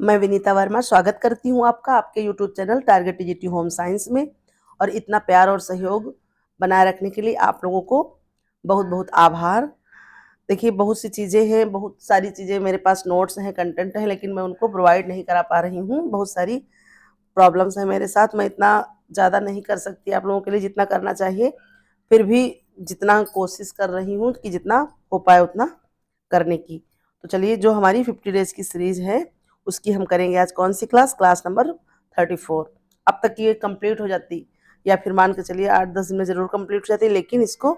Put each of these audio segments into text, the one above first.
मैं विनीता वर्मा स्वागत करती हूँ आपका आपके YouTube channel target TGT home science में। और इतना प्यार और सहयोग बनाए रखने के लिए आप लोगों को बहुत बहुत आभार। देखिए, बहुत सी चीज़ें हैं, बहुत सारी चीज़ें मेरे पास नोट्स हैं, कंटेंट है, लेकिन मैं उनको प्रोवाइड नहीं करा पा रही हूँ। बहुत सारी प्रॉब्लम्स हैं मेरे साथ, मैं इतना ज़्यादा नहीं कर सकती आप लोगों के लिए जितना करना चाहिए। फिर भी जितना कोशिश कर रही हूँ कि जितना हो पाए उतना करने की। तो चलिए, जो हमारी 50 डेज की सीरीज है उसकी हम करेंगे आज कौन सी क्लास नंबर 34। अब तक ये कंप्लीट हो जाती, या फिर मान के चलिए 8-10 दिन में ज़रूर कंप्लीट हो जाती, लेकिन इसको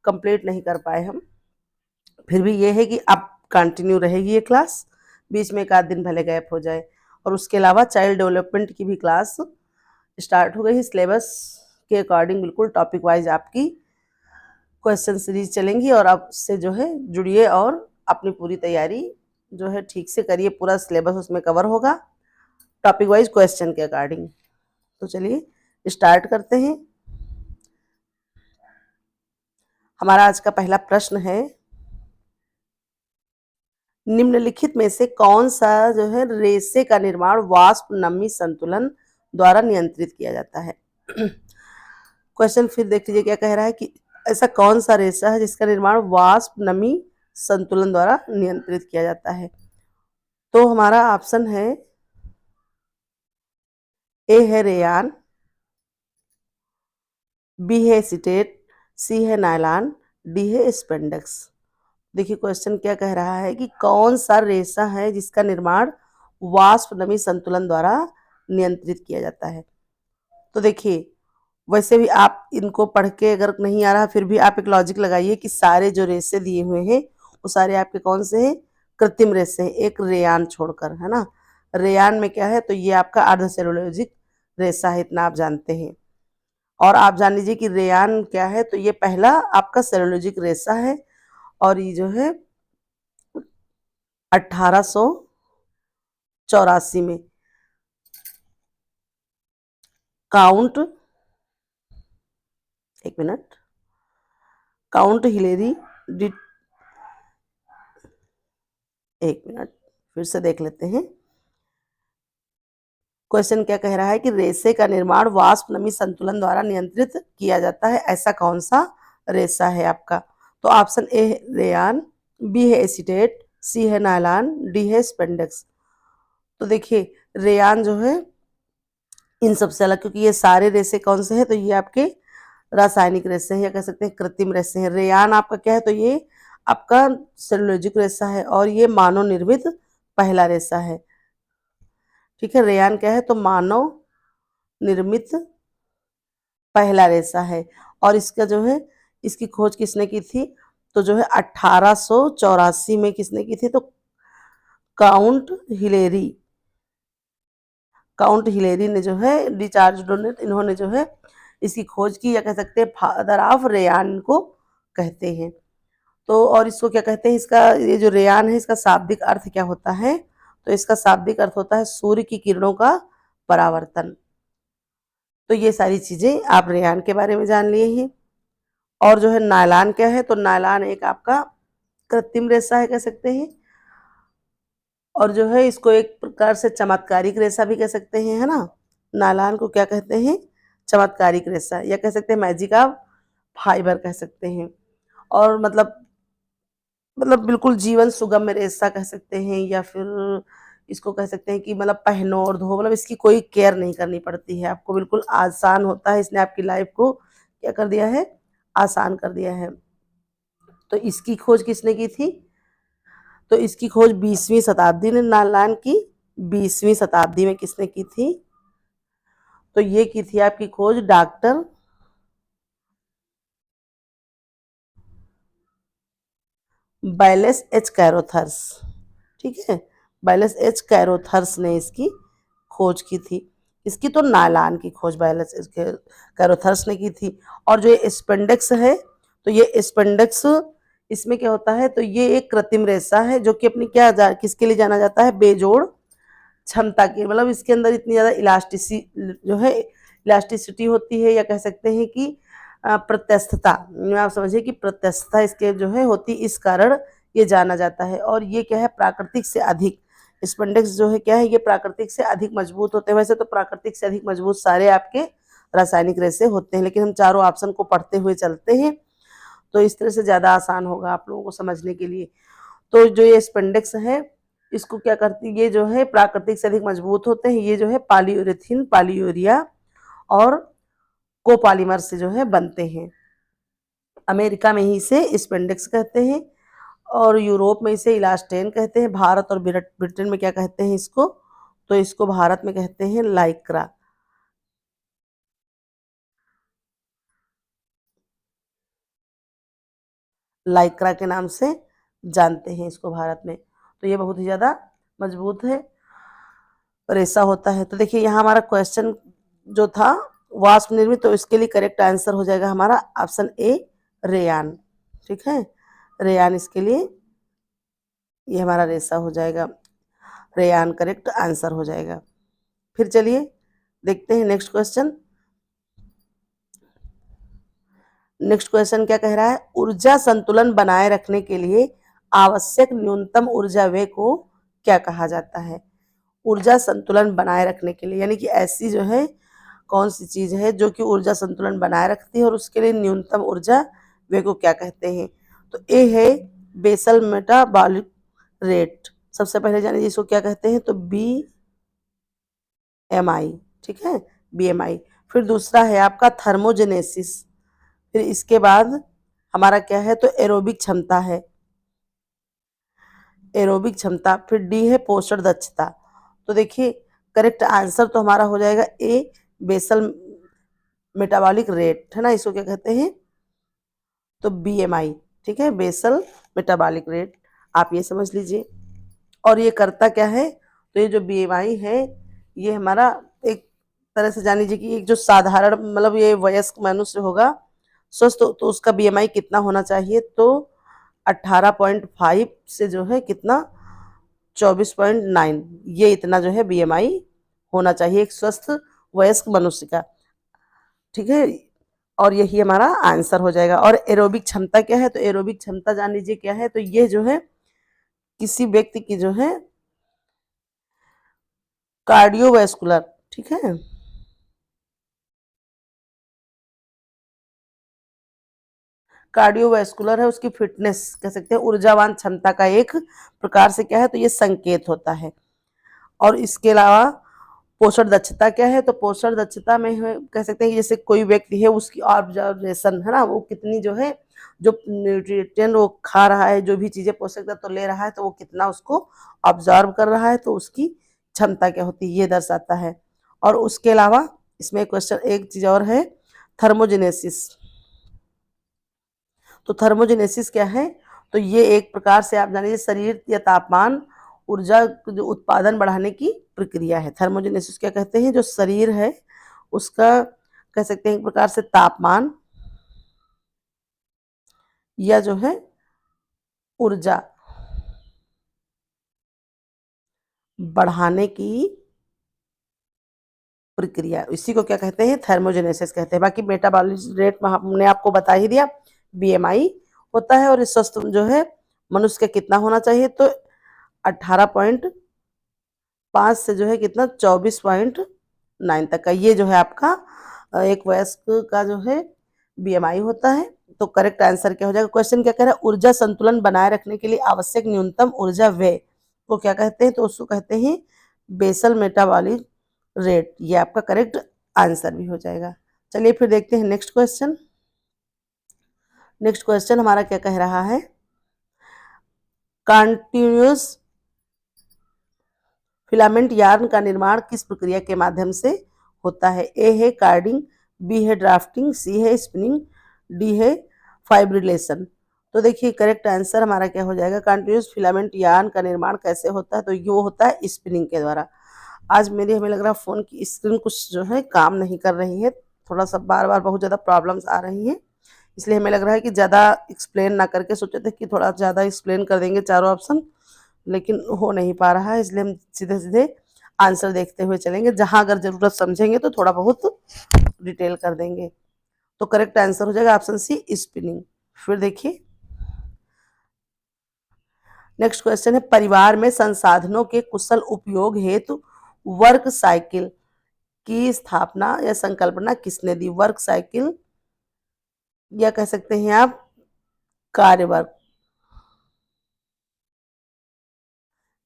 कंप्लीट नहीं कर पाए हम। फिर भी ये है कि अब कंटिन्यू रहेगी ये क्लास, बीच में एक आध दिन भले गैप हो जाए। और उसके अलावा चाइल्ड डेवलपमेंट की भी क्लास स्टार्ट हो गई है। सिलेबस के अकॉर्डिंग बिल्कुल टॉपिक वाइज आपकी क्वेश्चन सीरीज चलेंगी, और अब से जो है जुड़िए और अपनी पूरी तैयारी जो है ठीक से करिए। पूरा सिलेबस उसमें कवर होगा टॉपिक वाइज क्वेश्चन के अकॉर्डिंग। तो चलिए स्टार्ट करते हैं। हमारा आज का पहला प्रश्न है, निम्नलिखित में से कौन सा जो है रेशे का निर्माण वाष्प नमी संतुलन द्वारा नियंत्रित किया जाता है। क्वेश्चन फिर देख लीजिए क्या कह रहा है कि ऐसा कौन सा रेशा है जिसका निर्माण वाष्प नमी संतुलन द्वारा नियंत्रित किया जाता है। तो हमारा ऑप्शन है, ए है रेयान, बी है एसीटेट, सी है नायलॉन, डी है स्पेंडेक्स। देखिए क्वेश्चन क्या कह रहा है कि कौन सा रेशा है जिसका निर्माण वाष्प नमी संतुलन द्वारा नियंत्रित किया जाता है। तो देखिए, वैसे भी आप इनको पढ़ के अगर नहीं आ रहा, फिर भी आप एक लॉजिक लगाइए कि सारे जो रेशे दिए हुए हैं वो सारे आपके कौन से हैं, कृत्रिम रेशे हैं, एक रेयान छोड़कर, है ना। रेयान में क्या है, तो ये आपका अर्धसेलुलोजिक रेशा है, इतना आप जानते हैं। और आप जान लीजिए कि रेयान क्या है, तो ये पहला आपका सेलुलोजिक रेशा है। और ये जो है 1884 में काउंट, एक मिनट, काउंट हिलेरी डिट, एक मिनट फिर से देख लेते हैं। क्वेश्चन क्या कह रहा है कि रेशे का निर्माण वाष्प नमी संतुलन द्वारा नियंत्रित किया जाता है, ऐसा कौन सा रेशा है आपका। तो ऑप्शन ए है रेयान, बी है एसीटेट, सी है नायलॉन, डी है स्पेंडेक्स। तो देखिए, रेयान जो है इन सबसे अलग, क्योंकि ये सारे रेशे कौन से हैं, तो ये आपके रासायनिक रेशे हैं, या कह सकते हैं कृत्रिम रेशे हैं। रेयान आपका क्या है, तो ये आपका सेलुलोजिक रेशा है, और ये मानव निर्मित पहला रेशा है। ठीक है, रेयान क्या है, तो मानव निर्मित पहला रेशा है। और इसका जो है, इसकी खोज किसने की थी, तो जो है 1884 में किसने की थी, तो काउंट हिलेरी, काउंट हिलेरी ने जो है डिचार्ज डोनेट, इन्होंने जो है इसकी खोज की, या कह सकते हैं फादर ऑफ रेयान को कहते हैं। तो और इसको क्या कहते हैं, इसका ये जो रेयान है इसका शाब्दिक अर्थ क्या होता है, तो इसका शाब्दिक अर्थ होता है सूर्य की किरणों का परावर्तन। तो ये सारी चीजें आप रेयान के बारे में जान लिए हैं। और जो है नायलॉन क्या है, तो नायलॉन एक आपका कृत्रिम रेशा है, कह सकते हैं। और जो है इसको एक प्रकार से चमत्कारिक रेशा भी कह सकते हैं, है ना। नायलॉन को क्या कहते हैं, चमत्कारिक रेशा, या कह सकते हैं मैजिक ऑफ फाइबर कह सकते हैं। और मतलब बिल्कुल जीवन सुगम रेशा कह सकते हैं, या फिर इसको कह सकते हैं कि मतलब पहनो और धो, मतलब इसकी कोई केयर नहीं करनी पड़ती है आपको, बिल्कुल आसान होता है। इसने आपकी लाइफ को क्या कर दिया है, आसान कर दिया है। तो इसकी खोज किसने की थी, तो इसकी खोज 20वीं शताब्दी में, नायलॉन की 20वीं शताब्दी में किसने की थी, तो ये की थी आपकी खोज डॉक्टर बैलेस एच कैरोथर्स। ठीक है, बैलेस एच कैरोथर्स ने इसकी खोज की थी। इसकी तो नायलॉन की खोज बैलेस एच कैरोथर्स ने की थी। और जो ये स्पेंडेक्स है, तो ये स्पेंडेक्स, इसमें क्या होता है, तो ये एक कृत्रिम रेशा है जो कि अपनी किसके लिए जाना जाता है, बेजोड़ क्षमता की, मतलब इसके अंदर इतनी ज़्यादा इलास्टिसिटी होती है, या कह सकते हैं कि प्रत्यस्थता, आप समझिए कि प्रत्यस्थता इसके जो है होती, इस कारण ये जाना जाता है। और ये क्या है, प्राकृतिक से अधिक स्पेंडेक्स जो है क्या है, ये प्राकृतिक से अधिक मजबूत होते हैं। वैसे तो प्राकृतिक से अधिक मजबूत सारे आपके रासायनिक रेशे होते हैं, लेकिन हम चारों ऑप्शन को पढ़ते हुए चलते हैं तो इस तरह से ज़्यादा आसान होगा आप लोगों को समझने के लिए। तो जो ये स्पेंडेक्स है, इसको क्या करती है, ये जो है प्राकृतिक से अधिक मजबूत होते हैं। ये जो है पॉलीयूरेथीन, पॉलीयूरिया और कोपॉलीमर से जो है बनते हैं। अमेरिका में ही इसे स्पेंडेक्स कहते हैं और यूरोप में इसे इलास्टेन कहते हैं। भारत और ब्रिटेन में क्या कहते हैं इसको, तो इसको भारत में कहते हैं लाइक्रा। लाइक्रा के नाम से जानते हैं इसको भारत में। तो ये बहुत ही ज़्यादा मजबूत है और ऐसा होता है। तो देखिए यहाँ हमारा क्वेश्चन जो था वाष्प निर्मित, तो इसके लिए करेक्ट आंसर हो जाएगा हमारा ऑप्शन ए, रेयान। ठीक है, रेयान इसके लिए ये हमारा रेशा हो जाएगा, रेयान करेक्ट आंसर हो जाएगा। फिर चलिए देखते हैं नेक्स्ट क्वेश्चन। नेक्स्ट क्वेश्चन क्या कह रहा है, ऊर्जा संतुलन बनाए रखने के लिए आवश्यक न्यूनतम ऊर्जा व्यय को क्या कहा जाता है। ऊर्जा संतुलन बनाए रखने के लिए यानी कि ऐसी जो है कौन सी चीज है जो कि ऊर्जा संतुलन बनाए रखती है और उसके लिए न्यूनतम ऊर्जा व्यय को क्या कहते हैं। तो ए है बेसल मेटाबॉलिक रेट। सबसे पहले जानिए इसको क्या कहते हैं, तो BMI। ठीक है, BMI। फिर दूसरा है आपका थर्मोजेनेसिस। फिर इसके बाद हमारा क्या है, तो एरोबिक क्षमता है, एरोबिक क्षमता। फिर डी है पोषण दक्षता। तो देखिए करेक्ट आंसर तो हमारा हो जाएगा ए, बेसल मेटाबॉलिक रेट है ना, इसको क्या कहते हैं, तो BMI। ठीक है, बेसल मेटाबॉलिक रेट, आप ये समझ लीजिए। और ये करता क्या है, तो ये जो BMI है ये हमारा एक तरह से जान लीजिए कि एक जो साधारण मतलब ये वयस्क मनुष्य होगा स्वस्थ, तो उसका BMI कितना होना चाहिए, तो 18.5 से जो है कितना 24.9, ये इतना जो है BMI होना चाहिए एक स्वस्थ वयस्क मनुष्य का। ठीक है, और यही हमारा आंसर हो जाएगा। और एरोबिक क्षमता क्या है, तो एरोबिक क्षमता जान लीजिए क्या है, तो ये जो है किसी व्यक्ति की जो है कार्डियोवैस्कुलर, ठीक है, कार्डियोवैस्कुलर है उसकी फिटनेस कह सकते हैं, ऊर्जावान क्षमता का एक प्रकार से क्या है, तो ये संकेत होता है। और इसके अलावा पोषण दक्षता क्या है, तो पोषण दक्षता में कह सकते हैं कि जैसे कोई व्यक्ति है उसकी ऑब्जर्वेशन है ना, वो कितनी जो है जो न्यूट्रिएंट वो खा रहा है, जो भी चीजें पोषक तत्व तो ले रहा है, तो वो कितना उसको ऑब्जर्व कर रहा है, तो उसकी क्षमता क्या होती है ये दर्शाता है। और उसके अलावा इसमें क्वेश्चन एक चीज और है, थर्मोजेनेसिस। तो थर्मोजेनेसिस क्या है, तो ये एक प्रकार से आप जानिए शरीर या तापमान ऊर्जा जो उत्पादन बढ़ाने की प्रक्रिया है। थर्मोजेनेसिस क्या कहते हैं, जो शरीर है उसका कह सकते हैं एक प्रकार से तापमान या जो है ऊर्जा बढ़ाने की प्रक्रिया, इसी को क्या कहते हैं, थर्मोजेनेसिस कहते हैं। बाकी मेटाबॉलिक रेट हमने आपको बता ही दिया, BMI होता है। और इस स्वस्थ जो है मनुष्य का कितना होना चाहिए, तो 18.5 से जो है कितना 24.9 तक का, ये जो है आपका एक वयस्क का जो है BMI होता है। तो करेक्ट आंसर क्या हो जाएगा, क्वेश्चन क्या कह रहा है, ऊर्जा संतुलन बनाए रखने के लिए आवश्यक न्यूनतम ऊर्जा व्यय को क्या कहते हैं, तो उसको कहते हैं बेसल मेटाबॉलिक रेट। ये आपका करेक्ट आंसर भी हो जाएगा। चलिए फिर देखते हैं नेक्स्ट क्वेश्चन। नेक्स्ट क्वेश्चन हमारा क्या कह रहा है, कंटिन्यूअस फिलामेंट यार्न का निर्माण किस प्रक्रिया के माध्यम से होता है। ए है कार्डिंग, बी है ड्राफ्टिंग, सी है स्पिनिंग, डी है फाइब्रिलेशन। तो देखिए करेक्ट आंसर हमारा क्या हो जाएगा, कंटिन्यूअस फिलामेंट यार्न का निर्माण कैसे होता है, तो ये होता है स्पिनिंग के द्वारा। आज मेरी हमें लग रहा है फ़ोन की स्क्रीन कुछ जो है काम नहीं कर रही है, थोड़ा सा बार बार बहुत ज़्यादा प्रॉब्लम्स आ रही हैं, इसलिए हमें लग रहा है कि ज़्यादा एक्सप्लेन ना करके सोचे थे कि थोड़ा ज़्यादा एक्सप्लेन कर देंगे चारों ऑप्शन, लेकिन हो नहीं पा रहा है, इसलिए हम सीधे सीधे आंसर देखते हुए चलेंगे। जहां अगर ज़रूरत समझेंगे तो थोड़ा बहुत डिटेल कर देंगे। तो करेक्ट आंसर हो जाएगा ऑप्शन सी, स्पिनिंग। फिर देखिए नेक्स्ट क्वेश्चन है, परिवार में संसाधनों के कुशल उपयोग हेतु वर्क साइकिल की स्थापना या संकल्पना किसने दी? वर्क साइकिल या कह सकते हैं आप कार्यवर्ग,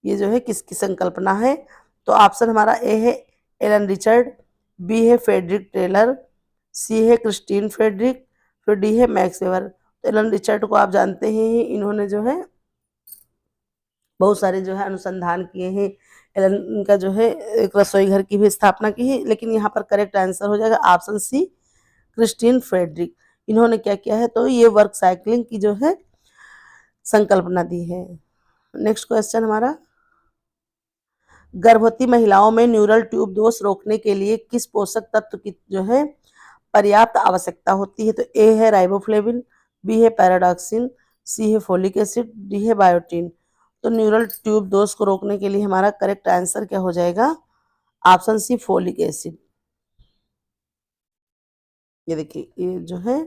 ये जो है किसकी संकल्पना है? तो ऑप्शन हमारा ए है एलन रिचर्ड, बी है फ्रेडरिक टेलर, सी है क्रिस्टीन फ्रेडरिक, फिर डी है मैक्स वेबर। तो एलन रिचर्ड को आप जानते हैं, इन्होंने जो है बहुत सारे जो है अनुसंधान किए हैं। एलन का जो है एक रसोई घर की भी स्थापना की है, लेकिन यहाँ पर करेक्ट आंसर हो जाएगा ऑप्शन सी क्रिस्टीन फ्रेडरिक। इन्होंने क्या किया है? तो ये वर्क साइकिलिंग की जो है संकल्पना दी है। नेक्स्ट क्वेश्चन हमारा, गर्भवती महिलाओं में न्यूरल ट्यूब दोष रोकने के लिए किस पोषक तत्व की जो है पर्याप्त आवश्यकता होती है? तो ए है राइबोफ्लेविन, बी है पैराडॉक्सिन, सी है फोलिक एसिड, डी है बायोटीन। तो न्यूरल ट्यूब दोष को रोकने के लिए हमारा करेक्ट आंसर क्या हो जाएगा? Option C folic acid. ये देखिए, ये जो है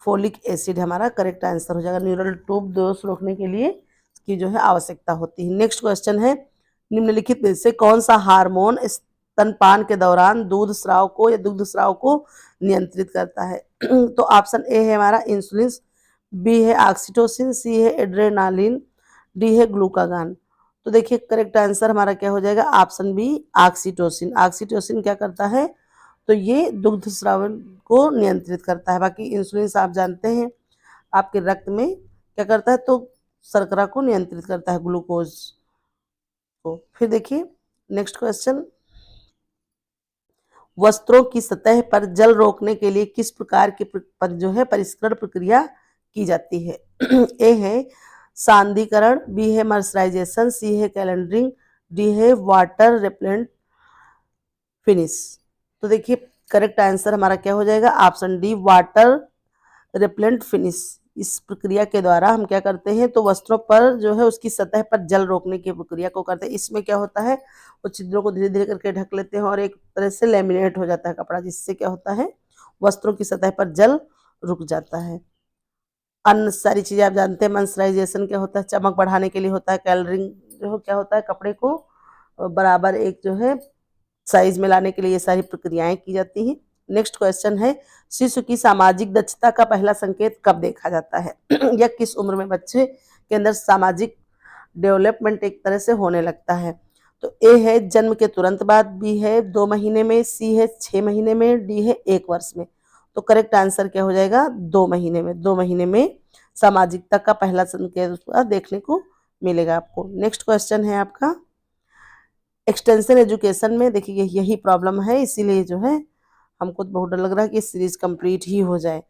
फोलिक एसिड हमारा करेक्ट आंसर हो जाएगा। न्यूरल ट्यूब दोष रोकने के लिए की जो है आवश्यकता होती है। नेक्स्ट क्वेश्चन है, निम्नलिखित में से कौन सा हार्मोन स्तनपान के दौरान दूध स्राव को या दुग्ध स्राव को नियंत्रित करता है? तो ऑप्शन ए है हमारा इंसुलिन, बी है ऑक्सीटोसिन, सी है एड्रेनालिन, डी है ग्लूकागान। तो देखिए करेक्ट आंसर हमारा क्या हो जाएगा? Option B oxytocin. ऑक्सीटोसिन क्या करता है? तो ये दुग्ध स्राव को नियंत्रित करता है। बाकी इंसुलिन आप जानते हैं आपके रक्त में क्या करता है? तो शर्करा को नियंत्रित करता है, ग्लूकोज को। फिर देखिए नेक्स्ट क्वेश्चन, वस्त्रों की सतह पर जल रोकने के लिए किस प्रकार की जो है परिष्करण प्रक्रिया की जाती है? ए है सांदीकरण, बी है मर्सराइजेशन, सी है कैलेंडरिंग, डी है वाटर रिपेलेंट फिनिश। तो देखिए करेक्ट आंसर हमारा क्या हो जाएगा? Option D water repellent finish. इस प्रक्रिया के द्वारा हम क्या करते हैं? तो वस्त्रों पर जो है उसकी सतह पर जल रोकने की प्रक्रिया को करते हैं। इसमें क्या होता है? वो छिद्रों को धीरे धीरे करके ढक लेते हैं और एक तरह से लेमिनेट हो जाता है कपड़ा, जिससे क्या होता है? वस्त्रों की सतह पर जल रुक जाता है। अन्य सारी चीजें आप जानते हैं। मॉइस्चराइजेशन क्या होता है? चमक बढ़ाने के लिए होता है। कैलरिंग जो क्या होता है? कपड़े को बराबर एक जो है साइज में लाने के लिए ये सारी प्रक्रियाएं की जाती हैं। नेक्स्ट क्वेश्चन है, शिशु की सामाजिक दक्षता का पहला संकेत कब देखा जाता है? या किस उम्र में बच्चे के अंदर सामाजिक डेवलपमेंट एक तरह से होने लगता है? तो ए है जन्म के तुरंत बाद, बी है 2 महीने में, सी है 6 महीने में, डी है 1 वर्ष में। तो करेक्ट आंसर क्या हो जाएगा? 2 महीने में। 2 महीने में सामाजिकता का पहला संकेत देखने को मिलेगा आपको। नेक्स्ट क्वेश्चन है आपका, एक्सटेंशन एजुकेशन में देखिए यही प्रॉब्लम है, इसीलिए जो है हमको बहुत डर लग रहा है कि सीरीज कंप्लीट ही हो जाए।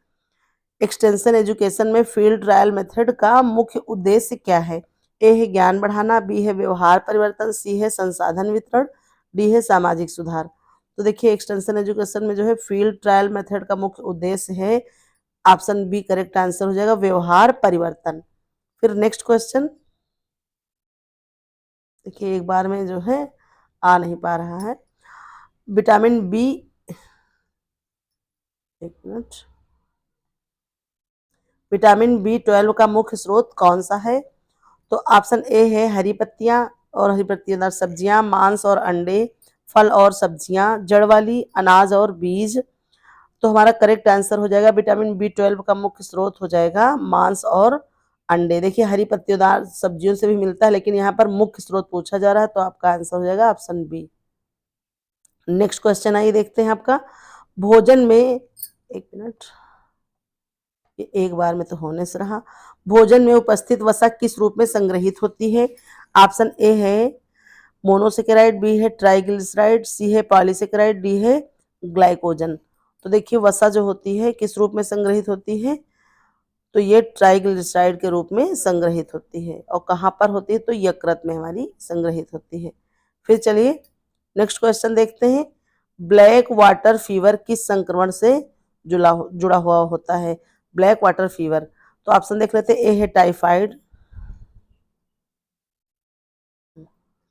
एक्सटेंशन एजुकेशन में फील्ड ट्रायल मेथड का मुख्य उद्देश्य क्या है? ए है ज्ञान बढ़ाना, बी है व्यवहार परिवर्तन, सी है संसाधन वितरण, डी है सामाजिक सुधार। तो देखिए एक्सटेंशन एजुकेशन में जो है फील्ड ट्रायल मेथड का मुख्य उद्देश्य है, ऑप्शन बी करेक्ट आंसर हो जाएगा, व्यवहार परिवर्तन। फिर नेक्स्ट क्वेश्चन देखिए एक बार में जो है आ नहीं पा रहा है। विटामिन बी, एक मिनट, विटामिन B12 का मुख्य स्रोत कौन सा है? तो ऑप्शन ए है हरी पत्तियां और हरी पत्तियां सब्जियां, मांस और अंडे, फल और सब्जियां, जड़ वाली, अनाज और बीज। तो हमारा करेक्ट आंसर हो जाएगा विटामिन B12 का मुख्य स्रोत हो जाएगा मांस और अंडे। देखिए हरी पत्तीदार सब्जियों से भी मिलता है, लेकिन यहाँ पर मुख्य स्रोत पूछा जा रहा है, तो आपका आंसर हो जाएगा ऑप्शन बी। नेक्स्ट क्वेश्चन आइए देखते हैं आपका, भोजन में, एक मिनट, ये एक बार में तो होने से रहा। भोजन में उपस्थित वसा किस रूप में संग्रहित होती है? ऑप्शन ए है मोनोसेकेराइड, बी है ट्राइग्लिसराइड, सी है पॉलीसेकेराइड, डी है ग्लाइकोजन। तो देखिए वसा जो होती है किस रूप में संग्रहित होती है? तो ये ट्राइग्लिसराइड के रूप में संग्रहित होती है। और कहाँ पर होती है? तो यकृत में हमारी संग्रहित होती है। फिर चलिए नेक्स्ट क्वेश्चन देखते हैं, ब्लैक वाटर फीवर किस संक्रमण से जुड़ा हुआ होता है? ब्लैक वाटर फीवर, तो ऑप्शन देख लेते हैं, ए है टाइफाइड,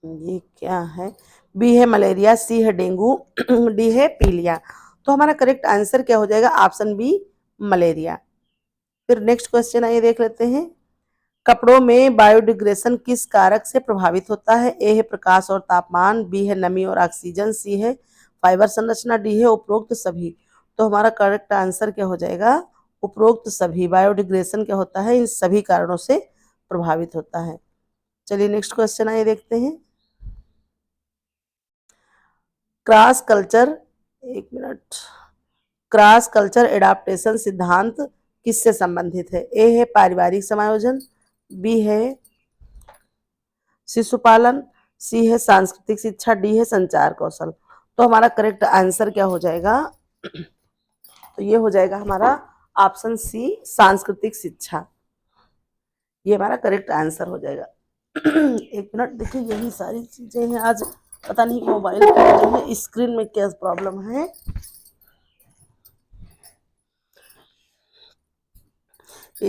ये क्या है, बी है मलेरिया, सी है डेंगू, डी है पीलिया। तो हमारा करेक्ट आंसर क्या हो जाएगा? Option B malaria. फिर नेक्स्ट क्वेश्चन आइए देख लेते हैं, कपड़ों में बायोडिग्रेशन किस कारक से प्रभावित होता है? ए है प्रकाश और तापमान, बी है नमी और ऑक्सीजन, सी है फाइबर संरचना, डी है उपरोक्त सभी। तो हमारा करेक्ट आंसर क्या हो जाएगा? उपरोक्त सभी। बायोडिग्रेशन क्या होता है? इन सभी कारणों से प्रभावित होता है। चलिए नेक्स्ट क्वेश्चन आइए देखते हैं। क्रॉस कल्चर, एक मिनट, क्रॉस कल्चर एडाप्टेशन सिद्धांत किससे संबंधित है? ए है पारिवारिक समायोजन, बी है शिशुपालन, सी है सांस्कृतिक शिक्षा, डी है संचार कौशल। तो हमारा करेक्ट आंसर क्या हो जाएगा? तो ये हो जाएगा हमारा ऑप्शन सी, सांस्कृतिक शिक्षा। ये हमारा करेक्ट आंसर हो जाएगा। एक मिनट, देखिए यही सारी चीजें हैं। आज पता नहीं मोबाइल का जो है स्क्रीन में क्या प्रॉब्लम है।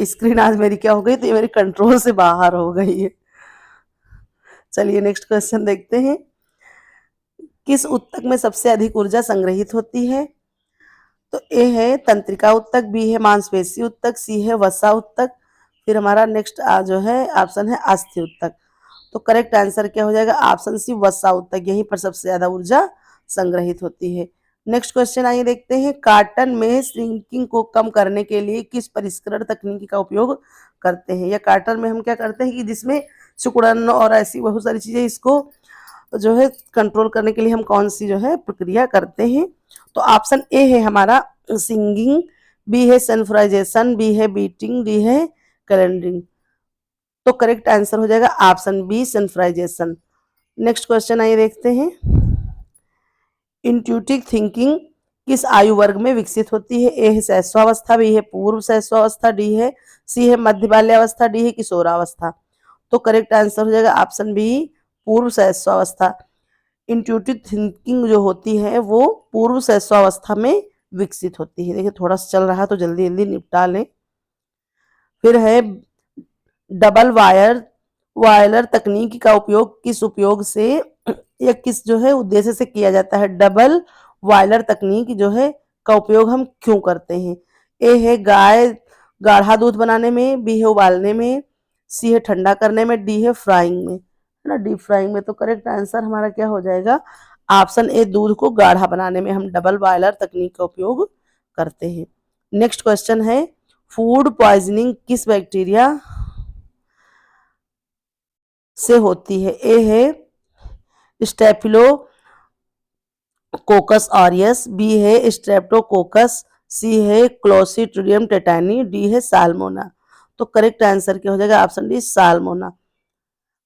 स्क्रीन आज मेरी क्या हो गई, तो ये मेरी कंट्रोल से बाहर हो गई है। चलिए नेक्स्ट क्वेश्चन देखते हैं। किस उत्तक में सबसे अधिक ऊर्जा संग्रहित होती है? तो ए है तंत्रिका उत्तक, बी है मांसपेशी उत्तक, सी है वसा उत्तक, फिर हमारा नेक्स्ट जो है ऑप्शन है अस्थि उत्तक। तो करेक्ट आंसर क्या हो जाएगा? ऑप्शन सी, वसा उत्तक। यहीं पर सबसे ज्यादा ऊर्जा संग्रहित होती है। नेक्स्ट क्वेश्चन आइए देखते हैं। कार्टन में श्रिंकिंग को कम करने के लिए किस परिष्करण तकनीकी का उपयोग करते हैं? या कार्टन में हम क्या करते हैं कि जिसमें सिकुड़न और ऐसी बहुत सारी चीजें, इसको जो है कंट्रोल करने के लिए हम कौन सी जो है प्रक्रिया करते हैं? तो ऑप्शन ए है हमारा सिंगिंग, बी है सल्फ्राइजेशन, बी है बीटिंग, डी है कैलेंडरिंग। तो करेक्ट आंसर हो जाएगा ऑप्शन बी, सल्फ्राइजेशन। नेक्स्ट क्वेश्चन आइए देखते हैं। इंट्यूटिव थिंकिंग किस आयु वर्ग में विकसित होती है? ए है शैशवावस्था, बी है पूर्व शैशवावस्था, डी है सी है मध्य बाल्यावस्था, डी है किशोरावस्था। तो करेक्ट आंसर हो जाएगा ऑप्शन बी, पूर्व शैशवावस्था। इंट्यूटिव थिंकिंग जो होती है वो पूर्व शैशवावस्था में विकसित होती है। देखिए थोड़ा सा चल रहा है तो जल्दी जल्दी निपटा लें। फिर है डबल वायलर तकनीक का उपयोग किस उपयोग से या किस जो है उद्देश्य से किया जाता है? डबल वायलर तकनीक जो है का उपयोग हम क्यों करते हैं? ए है गाय गाढ़ा दूध बनाने में, बी है उबालने में, सी है ठंडा करने में, डी है फ्राइंग में, है ना, डीप फ्राइंग में। तो करेक्ट आंसर हमारा क्या हो जाएगा? ऑप्शन ए, दूध को गाढ़ा बनाने में हम डबल बॉयलर तकनीक का उपयोग करते हैं। नेक्स्ट क्वेश्चन है। फूड पॉइजनिंग किस बैक्टीरिया से होती है? ए है स्टेफिलोकोकस ऑरियस, बी है स्ट्रेप्टोकोकस, सी है क्लोस्ट्रिडियम टेटानी, डी है साल्मोना। तो करेक्ट आंसर क्या हो जाएगा? Option D, salmonella.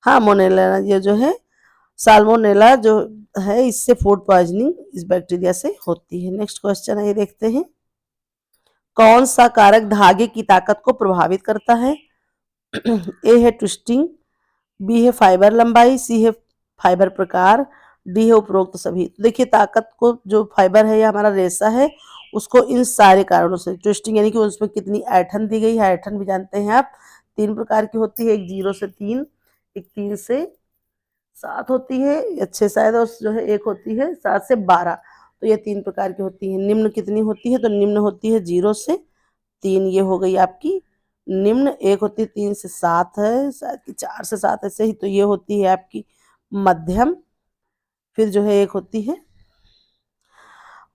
हाँ, मोनेला ये जो है साल्मोनेला जो है इससे फूड पॉइजनिंग इस बैक्टीरिया से होती है। नेक्स्ट क्वेश्चन है, ये देखते हैं। कौन सा कारक धागे की ताकत को प्रभावित करता है? ए है ट्विस्टिंग, बी है फाइबर लंबाई, सी है फाइबर प्रकार, डी है उपरोक्त सभी। तो देखिए ताकत को, जो फाइबर है या हमारा रेशा है, उसको इन सारे कारणों से, ट्विस्टिंग यानी कि उसमें कितनी ऐठन दी गई है। ऐठन भी जानते हैं आप, 3 प्रकार की होती है, एक 0 से 3, एक 3 से 7 होती है, अच्छे शायद, और जो है एक होती है 7 से 12। तो ये 3 प्रकार की होती है। निम्न कितनी होती है? तो निम्न होती है 0 से 3, ये हो गई आपकी निम्न। एक होती है 3 से 7 है, शायद कि 4 से 7 ऐसे ही। तो ये होती है आपकी मध्यम। फिर जो है एक होती है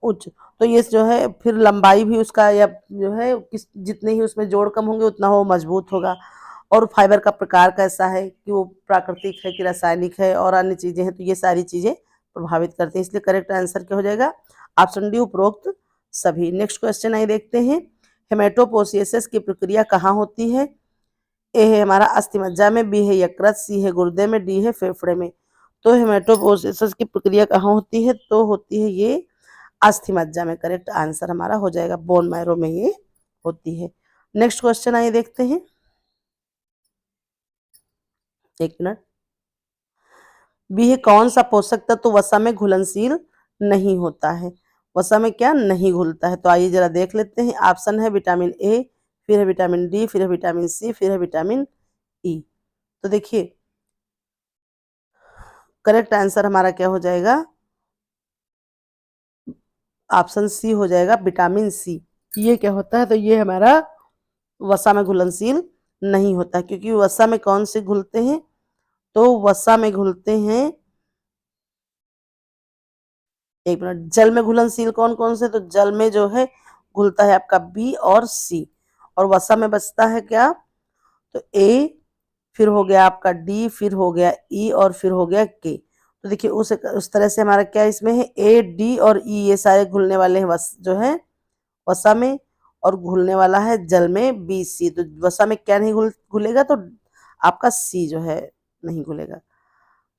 उच्च। तो ये जो है फिर लंबाई भी उसका, या जो है किस जितने ही उसमें जोड़ कम होंगे उतना वो मजबूत होगा। और फाइबर का प्रकार कैसा है, कि वो प्राकृतिक है कि रासायनिक है, और अन्य चीजें हैं। तो ये सारी चीजें प्रभावित करती हैं। इसलिए करेक्ट आंसर क्या हो जाएगा? ऑप्शन डी, उपरोक्त सभी। नेक्स्ट क्वेश्चन आइए देखते हैं। हेमेटोपोसिएसिस की प्रक्रिया कहाँ होती है? ए है हमारा अस्थिमज्जा में, बी है यकृत, सी है गुर्दे में, डी है फेफड़े में। तो हेमेटोपोसिस की प्रक्रिया कहाँ होती है? तो होती है ये अस्थिमज्जा में। करेक्ट आंसर हमारा हो जाएगा, बोन मैरो में ये होती है। नेक्स्ट क्वेश्चन आइए देखते हैं। एक मिनट। बी है कौन सा पोषक तत्व वसा में घुलनशील नहीं होता है? वसा में क्या नहीं घुलता है? तो आइए जरा देख लेते हैं। ऑप्शन है विटामिन ए, फिर है विटामिन डी, फिर है विटामिन सी, फिर है विटामिन ई। तो देखिए करेक्ट आंसर हमारा क्या हो जाएगा? ऑप्शन सी हो जाएगा, विटामिन सी। ये क्या होता है? तो ये हमारा वसा में घुलनशील नहीं होता, क्योंकि वसा में कौन से घुलते हैं, तो वसा में घुलते हैं, एक मिनट, जल में घुलनशील कौन कौन से, तो जल में जो है घुलता है आपका बी और सी, और वसा में बचता है क्या, तो ए, फिर हो गया आपका डी, फिर हो गया ई, और फिर हो गया के। तो देखिए उस तरह से हमारा क्या इसमें है, ए डी और ई ये सारे घुलने वाले हैं जो है वसा में, और घुलने वाला है जल में बी सी। तो वसा में क्या नहीं घुलेगा, तो आपका सी जो है नहीं घुलेगा।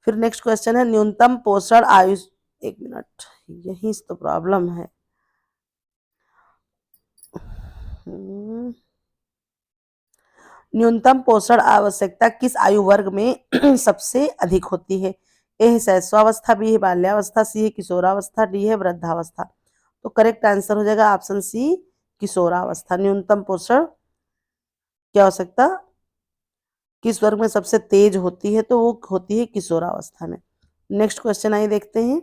फिर नेक्स्ट क्वेश्चन है न्यूनतम पोषण आयु, एक मिनट, यही तो प्रॉब्लम है। न्यूनतम पोषण आवश्यकता किस आयु वर्ग में सबसे अधिक होती है, ए है शैशवावस्था, बी है बाल्यावस्था, सी है किशोरावस्था, डी है वृद्धावस्था। तो करेक्ट आंसर हो जाएगा ऑप्शन सी, किशोरावस्था। न्यूनतम पोषण की आवश्यकता किस वर्ग में सबसे तेज होती है, तो वो होती है किशोरावस्था में। नेक्स्ट क्वेश्चन आइए देखते हैं,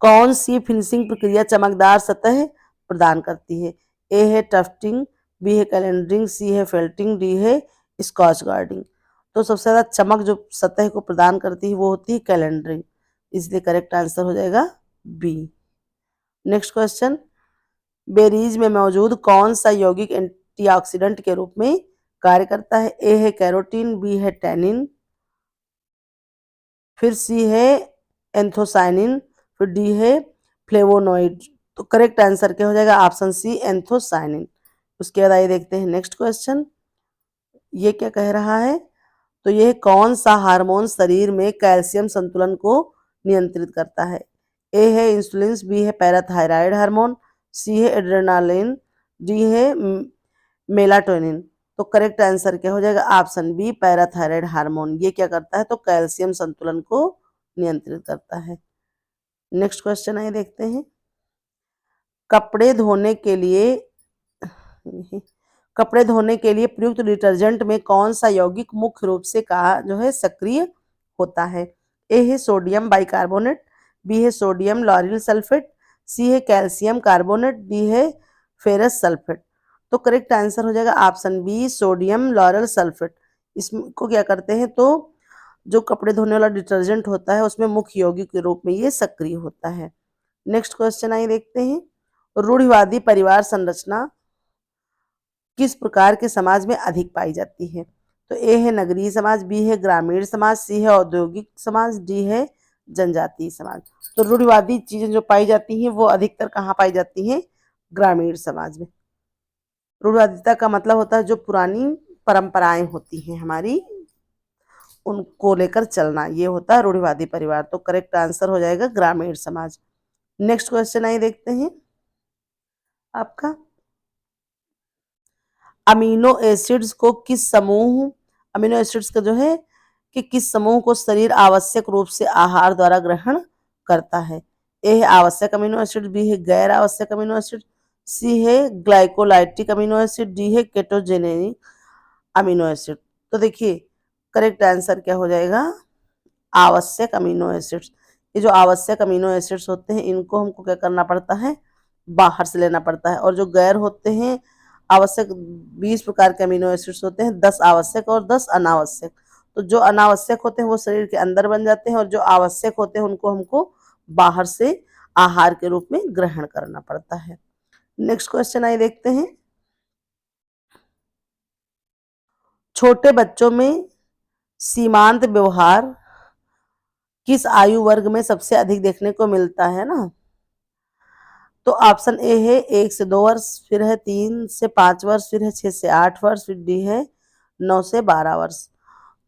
कौन सी फिनिशिंग प्रक्रिया चमकदार सतह प्रदान करती है, ए है टफ्टिंग, बी है कैलेंडरिंग, सी है फेल्टिंग, डी है स्कॉच गार्डिंग। तो सबसे ज्यादा चमक जो सतह को प्रदान करती है वो होती है कैलेंडरिंग, इसलिए करेक्ट आंसर हो जाएगा बी। नेक्स्ट क्वेश्चन, बेरीज में मौजूद कौन सा यौगिक एंटीऑक्सीडेंट के रूप में कार्य करता है, ए है कैरोटीन, बी है टैनिन, फिर सी है एंथोसाइनिन, फिर डी है फ्लेवोनोइड। तो करेक्ट आंसर क्या हो जाएगा, ऑप्शन सी एंथोसाइनिन। उसके बाद आइए देखते हैं नेक्स्ट क्वेश्चन, ये क्या कह रहा है, तो यह कौन सा हार्मोन शरीर में कैल्शियम संतुलन को नियंत्रित करता है, ए है इंसुलिन, बी है पैराथायराइड हार्मोन, सी है एड्रेनालिन, डी है मेलाटोनिन। तो करेक्ट आंसर क्या हो जाएगा, ऑप्शन बी पैराथायराइड हार्मोन। ये क्या करता है, तो कैल्शियम संतुलन को नियंत्रित करता है। नेक्स्ट क्वेश्चन आइए देखते हैं, कपड़े धोने के लिए कपड़े धोने के लिए प्रयुक्त डिटर्जेंट में कौन सा यौगिक मुख्य रूप से कहा जो है सक्रिय होता है, ए है सोडियम बाइकार्बोनेट, बी है सोडियम लॉरिल सल्फेट, सी है कैल्शियम कार्बोनेट, डी है फेरस सल्फेट। तो करेक्ट आंसर हो जाएगा option B sodium lauryl sulphate. इसको क्या करते हैं, तो जो कपड़े धोने वाला डिटर्जेंट होता है उसमें मुख्य यौगिक के रूप में ये सक्रिय होता है। नेक्स्ट क्वेश्चन आइए देखते हैं, रूढ़िवादी परिवार संरचना किस प्रकार के समाज में अधिक पाई जाती है, तो ए है नगरीय समाज, बी है ग्रामीण समाज, सी है औद्योगिक समाज, डी है जनजातीय समाज। तो रूढ़िवादी चीजें जो पाई जाती हैं वो अधिकतर कहाँ पाई जाती हैं, ग्रामीण समाज में। रूढ़िवादिता का मतलब होता है जो पुरानी परंपराएं होती हैं हमारी उनको लेकर चलना, ये होता है रूढ़िवादी परिवार। तो करेक्ट आंसर हो जाएगा ग्रामीण समाज। नेक्स्ट क्वेश्चन आइए देखते हैं आपका, अमीनो एसिड्स को किस समूह, अमीनो एसिड्स का जो है कि किस समूह को शरीर आवश्यक रूप से आहार द्वारा ग्रहण करता है, ए है आवश्यक अमीनो एसिड, बी है गैर आवश्यक अमीनो एसिड, सी है ग्लाइकोलाइटिक अमीनो एसिड, डी है केटोजेनिक अमीनो एसिड। तो देखिए करेक्ट आंसर क्या हो जाएगा, आवश्यक अमीनो एसिड्स। ये जो आवश्यक अमीनो एसिड्स होते हैं इनको हमको क्या करना पड़ता है, बाहर से लेना पड़ता है, और जो गैर होते हैं आवश्यक 20 प्रकार के अमीनो एसिड्स होते हैं, 10 आवश्यक और 10 अनावश्यक। तो जो अनावश्यक होते हैं वो शरीर के अंदर बन जाते हैं, और जो आवश्यक होते हैं उनको हमको बाहर से आहार के रूप में ग्रहण करना पड़ता है। नेक्स्ट क्वेश्चन आइए देखते हैं, छोटे बच्चों में सीमांत व्यवहार किस आयु वर्ग में सबसे अधिक देखने को मिलता है ना, तो ऑप्शन ए है 1 से 2 वर्ष, फिर है 3 से 5 वर्ष, फिर है 6 से 8 वर्ष, फिर डी है 9 से 12 वर्ष।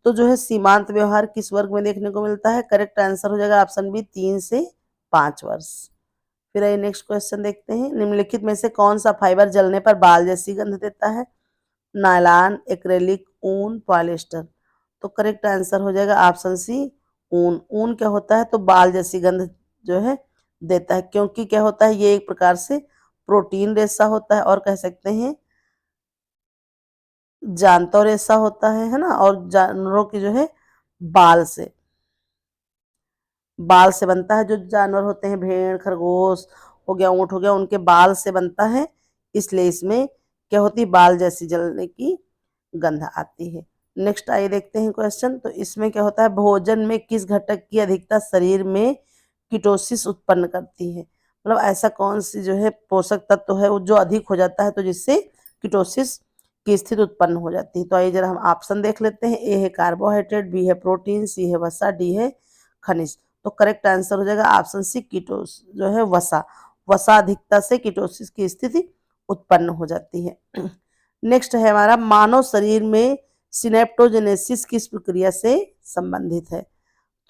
तो जो है सीमांत व्यवहार किस वर्ग में देखने को मिलता है, करेक्ट आंसर हो जाएगा ऑप्शन बी 3 से 5 वर्ष। फिर आइए नेक्स्ट क्वेश्चन देखते हैं, निम्नलिखित में से कौन सा फाइबर जलने पर बाल जैसी गंध देता है, नायलॉन, एक्रेलिक, ऊन, पॉलिएस्टर। तो करेक्ट आंसर हो जाएगा ऑप्शन सी ऊन। ऊन क्या होता है, तो बाल जैसी गंध जो है देता है, क्योंकि क्या होता है ये एक प्रकार से प्रोटीन रेशा होता है, और कह सकते हैं जानवर रेशा होता है ना, और जानवरों की जो है बाल से बनता है, जो जानवर होते हैं भेड़ खरगोश हो गया, ऊंट हो गया, उनके बाल से बनता है, इसलिए इसमें क्या होती है बाल जैसी जलने की गंध आती है। नेक्स्ट आइए देखते हैं क्वेश्चन। तो इसमें क्या होता है, भोजन में किस घटक की अधिकता शरीर में कीटोसिस उत्पन्न करती है। मतलब ऐसा कौन सी जो है पोषक तत्व है वो जो अधिक हो जाता है तो जिससे कीटोसिस की स्थिति उत्पन्न हो जाती है। तो आइए जरा हम ऑप्शन देख लेते हैं। ए है कार्बोहाइड्रेट, बी है प्रोटीन, सी है वसा, डी है खनिज। तो करेक्ट आंसर हो जाएगा ऑप्शन सी, कीटोस जो है वसा। वसा अधिकता से कीटोसिस की स्थिति उत्पन्न हो जाती है। नेक्स्ट है हमारा, मानव शरीर में सिनेप्टोजेनेसिस किस प्रक्रिया से संबंधित है।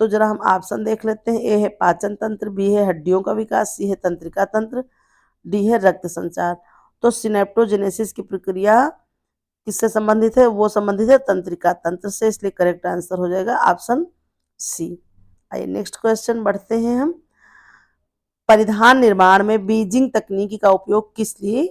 तो जरा हम ऑप्शन देख लेते हैं। ए है पाचन तंत्र, बी है हड्डियों का विकास, सी है तंत्रिका तंत्र, डी है रक्त संचार। तो सिनेप्टोजेनेसिस की प्रक्रिया किससे संबंधित है, वो संबंधित है तंत्रिका तंत्र से, इसलिए करेक्ट आंसर हो जाएगा ऑप्शन सी। आइए नेक्स्ट क्वेश्चन बढ़ते हैं हम। परिधान निर्माण में बीजिंग तकनीकी का उपयोग किस लिए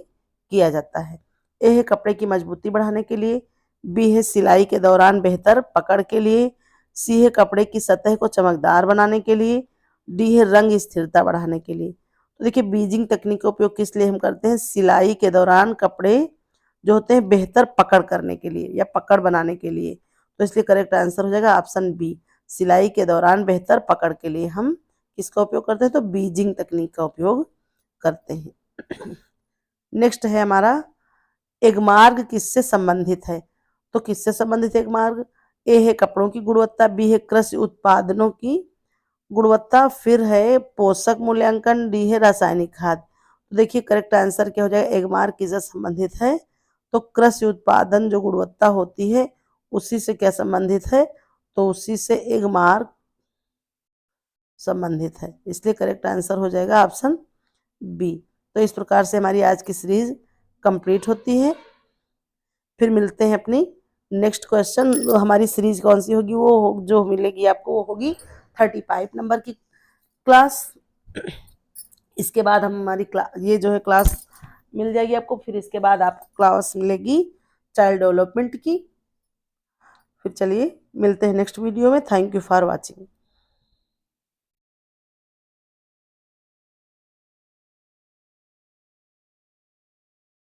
किया जाता है। ए है कपड़े की मजबूती बढ़ाने के लिए, बी है सिलाई के दौरान बेहतर पकड़ के लिए, सी है कपड़े की सतह को चमकदार बनाने के लिए, डी है रंग स्थिरता बढ़ाने के लिए। तो देखिए बीजिंग तकनीक का उपयोग किस लिए हम करते हैं, सिलाई के दौरान कपड़े जो होते हैं बेहतर पकड़ करने के लिए या पकड़ बनाने के लिए। तो इसलिए करेक्ट आंसर हो जाएगा ऑप्शन बी, सिलाई के दौरान बेहतर पकड़ के लिए हम किसका उपयोग करते हैं, तो बीजिंग तकनीक का उपयोग करते हैं। नेक्स्ट है हमारा, एगमार्क किससे संबंधित है। तो किससे संबंधित है एगमार्क, ए है कपड़ों की गुणवत्ता, बी है कृषि उत्पादनों की गुणवत्ता, फिर है पोषक मूल्यांकन, डी है रासायनिक खाद। तो देखिए करेक्ट आंसर क्या हो जाएगा, एगमार्क किससे संबंधित है, तो कृषि उत्पादन जो गुणवत्ता होती है उसी से क्या संबंधित है, तो उसी से एगमार्क संबंधित है, इसलिए करेक्ट आंसर हो जाएगा ऑप्शन बी। तो इस प्रकार से हमारी आज की सीरीज कंप्लीट होती है। फिर मिलते हैं अपनी नेक्स्ट क्वेश्चन। हमारी सीरीज कौन सी होगी, वो जो मिलेगी आपको वो होगी 35 नंबर की क्लास। इसके बाद हम हमारी ये जो है क्लास मिल जाएगी आपको। फिर इसके बाद आपको क्लास मिलेगी चाइल्ड डेवलपमेंट की। फिर चलिए मिलते हैं नेक्स्ट वीडियो में। Thank you for watching.